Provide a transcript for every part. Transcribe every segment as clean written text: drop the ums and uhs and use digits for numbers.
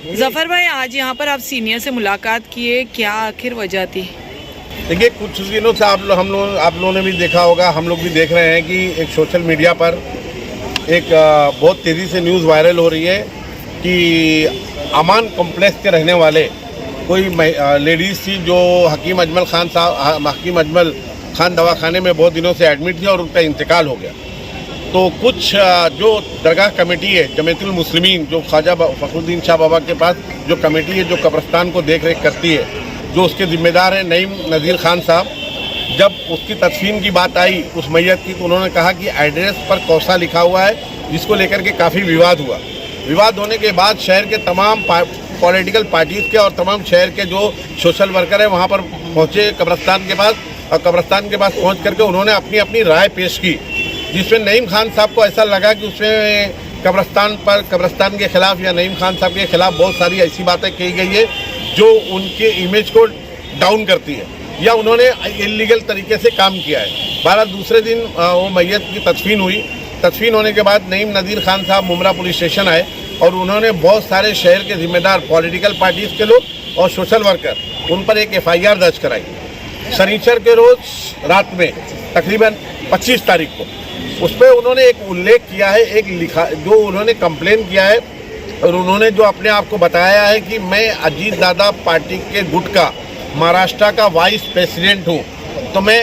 जफर भाई, आज यहाँ पर आप सीनियर से मुलाकात किए, क्या आखिर वजह थी? देखिए, कुछ दिनों से आप लोगों ने भी देखा होगा, हम लोग भी देख रहे हैं कि एक सोशल मीडिया पर एक बहुत तेज़ी से न्यूज़ वायरल हो रही है कि अमान कॉम्प्लेक्स के रहने वाले कोई लेडीज़ थी जो हकीम अजमल खान दवाखाने में बहुत दिनों से एडमिट थी और उनका इंतकाल हो गया। तो कुछ जो दरगाह कमेटी है जमीयतुल मुस्लिमीन, जो ख्वाजा फखरुद्दीन शाह बाबा के पास जो कमेटी है जो कब्रिस्तान को देख रेख करती है, जो उसके ज़िम्मेदार हैं नईम नज़ीर खान साहब, जब उसकी तदफीन की बात आई उस मैयत की, तो उन्होंने कहा कि एड्रेस पर कौसा लिखा हुआ है, जिसको लेकर के काफ़ी विवाद हुआ। विवाद होने के बाद शहर के तमाम पॉलिटिकल पार्टीज़ के और तमाम शहर के जो सोशल वर्कर हैं वहाँ पर पहुँचे कब्रिस्तान के पास, और कब्रिस्तान के पास पहुँच करके उन्होंने अपनी अपनी राय पेश की, जिसमें नईम खान साहब को ऐसा लगा कि उसमें कब्रिस्तान के खिलाफ या नईम खान साहब के खिलाफ बहुत सारी ऐसी बातें कही गई है जो उनके इमेज को डाउन करती है, या उन्होंने इलीगल तरीके से काम किया है। बहरहाल दूसरे दिन वो मैयत की तदफीन हुई। तदफीन होने के बाद नईम नज़ीर खान साहब मुमरा पुलिस स्टेशन आए और उन्होंने बहुत सारे शहर के जिम्मेदार पॉलिटिकल पार्टीज़ के लोग और सोशल वर्कर उन पर एक FIR दर्ज कराई। शनिचर के रोज़ रात में तकरीबन 25 तारीख को उस पर उन्होंने एक उल्लेख किया है, एक लिखा जो उन्होंने कंप्लेन किया है, और उन्होंने जो अपने आप को बताया है कि मैं अजीत दादा पार्टी के गुट का महाराष्ट्र का वाइस प्रेसिडेंट हूँ, तो मैं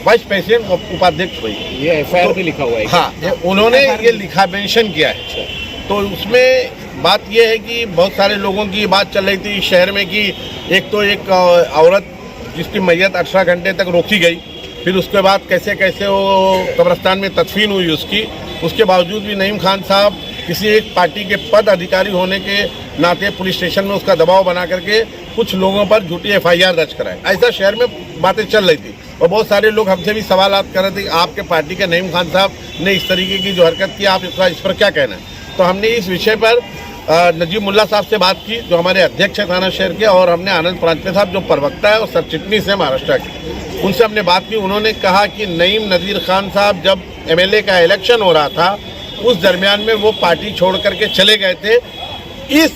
वाइस प्रेसिडेंट उपाध्यक्ष हुई। ये FIR पे लिखा हुआ है? हाँ, उन्होंने ये लिखा मेंशन किया है। तो उसमें बात ये है कि बहुत सारे लोगों की बात चल रही थी शहर में कि एक औरत जिसकी मैयत 18 घंटे तक रोकी गई, फिर उसके बाद कैसे कैसे वो कब्रिस्तान में तदफीन हुई उसके बावजूद भी नईम खान साहब किसी एक पार्टी के पद अधिकारी होने के नाते पुलिस स्टेशन में उसका दबाव बना करके कुछ लोगों पर झूठी FIR दर्ज कराए। ऐसा शहर में बातें चल रही थी और बहुत सारे लोग हमसे भी सवाल कर रहे थे कि आपके पार्टी के नईम खान साहब ने इस तरीके की जो हरकत की, आप इस पर क्या कहना है। तो हमने इस विषय पर नजीब मुल्ला साहब से बात की, जो हमारे अध्यक्ष है थाना शहर के, और हमने आनंद प्रांतले साहब जो प्रवक्ता है और सब चिटनीस है महाराष्ट्र के, उनसे हमने बात की। उन्होंने कहा कि नईम नज़ीर खान साहब जब MLA का इलेक्शन हो रहा था उस दरमियान में वो पार्टी छोड़ करके चले गए थे। इस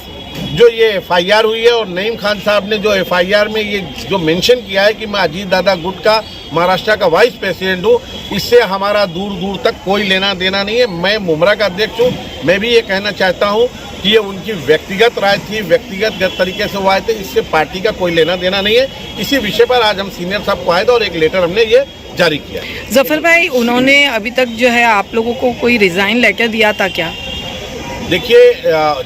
जो ये FIR हुई है और नईम खान साहब ने जो FIR में ये जो मेंशन किया है कि मैं अजीत दादा गुट का महाराष्ट्र का वाइस प्रेसिडेंट हूँ, इससे हमारा दूर दूर तक कोई लेना देना नहीं है। मैं मुमरा का अध्यक्ष हूँ। मैं भी ये कहना चाहता हूँ कि ये उनकी व्यक्तिगत राय थी, व्यक्तिगत तरीके से वो आए थे, इससे पार्टी का कोई लेना देना नहीं है। इसी विषय पर आज हम सीनियर साहब को आए थे और एक लेटर हमने ये जारी किया। जफर भाई, उन्होंने अभी तक जो है आप लोगों को कोई रिजाइन लेटर दिया था क्या? देखिए,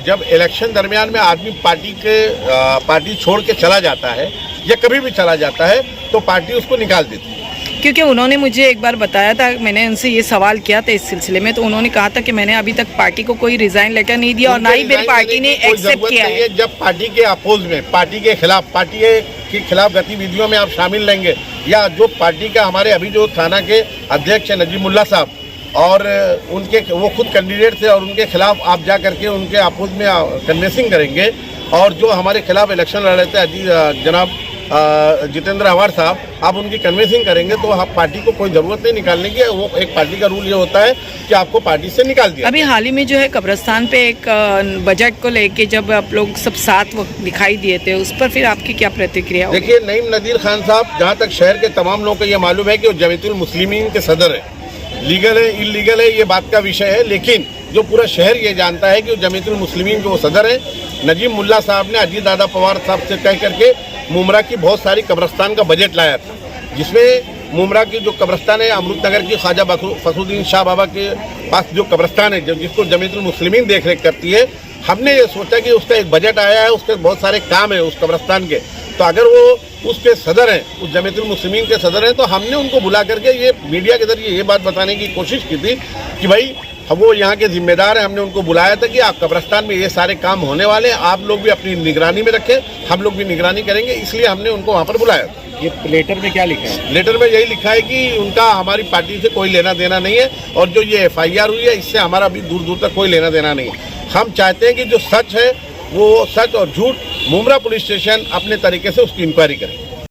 जब इलेक्शन दरमियान में आदमी पार्टी छोड़ के चला जाता है या कभी भी चला जाता है तो पार्टी उसको निकाल देती है। क्योंकि उन्होंने मुझे एक बार बताया था, मैंने उनसे ये सवाल किया था इस सिलसिले में, तो उन्होंने कहा था कि मैंने अभी तक पार्टी को कोई रिजाइन लेटर नहीं दिया और ना ही मेरी पार्टी ने एक्सेप्ट किया है। जब पार्टी के अपोज में, पार्टी के खिलाफ गतिविधियों में आप शामिल रहेंगे, या जो पार्टी का हमारे अभी जो थाना के अध्यक्ष है नजीब मुल्ला साहब, और वो खुद कैंडिडेट थे और उनके खिलाफ आप जा करके उनके अपोज में कन्वेंसिंग करेंगे, और जो हमारे खिलाफ इलेक्शन लड़ रहे थे जनाब जितेंद्र अवार साहब, आप उनकी कन्वेंसिंग करेंगे तो आप पार्टी को कोई ज़रूरत नहीं निकालने की। वो एक पार्टी का रूल ये होता है कि आपको पार्टी से निकाल दिया। अभी हाल ही में जो है कब्रिस्तान पे एक बजट को लेके जब आप लोग सब साथ दिखाई दिए थे, उस पर फिर आपकी क्या प्रतिक्रिया होगी? देखिए, नईम नज़ीर खान साहब, जहाँ तक शहर के तमाम लोगों को ये मालूम है कि वो जमीयतुल मुस्लिमीन के सदर है। लीगल है इलीगल है ये बात का विषय है, लेकिन जो पूरा शहर ये जानता है कि वो जमीयतुल मुस्लिमीन के वो सदर है। नजीब मुल्ला साहब ने अजीत दादा पवार साहब से कह करके मुमरा की बहुत सारी कब्रिस्तान का बजट लाया था, जिसमें मुमरा की जो कब्रिस्तान है अमृतनगर की ख्वाजा फखरुद्दीन शाह बाबा के पास जो कब्रिस्तान है, जिसको जमीयतुल मुस्लिमीन देख रेख करती है, हमने ये सोचा कि उसका एक बजट आया है, उसके बहुत सारे काम है उस कब्रिस्तान के, तो अगर वो उसके सदर हैं, उस जमीयतुल मुस्लिमीन के सदर हैं, तो हमने उनको बुला करके ये मीडिया के जरिए ये बात बताने की कोशिश की थी कि भाई वो यहाँ के जिम्मेदार हैं। हमने उनको बुलाया था कि आप कब्रिस्तान में ये सारे काम होने वाले हैं, आप लोग भी अपनी निगरानी में रखें, हम लोग भी निगरानी करेंगे, इसलिए हमने उनको वहाँ पर बुलाया था। ये लेटर में क्या लिखा है? लेटर में यही लिखा है कि उनका हमारी पार्टी से कोई लेना देना नहीं है, और जो ये FIR हुई है इससे हमारा भी दूर दूर तक कोई लेना देना नहीं है। हम चाहते हैं कि जो सच है वो सच, और झूठ मुमरा पुलिस स्टेशन अपने तरीके से उसकी इंक्वायरी करे।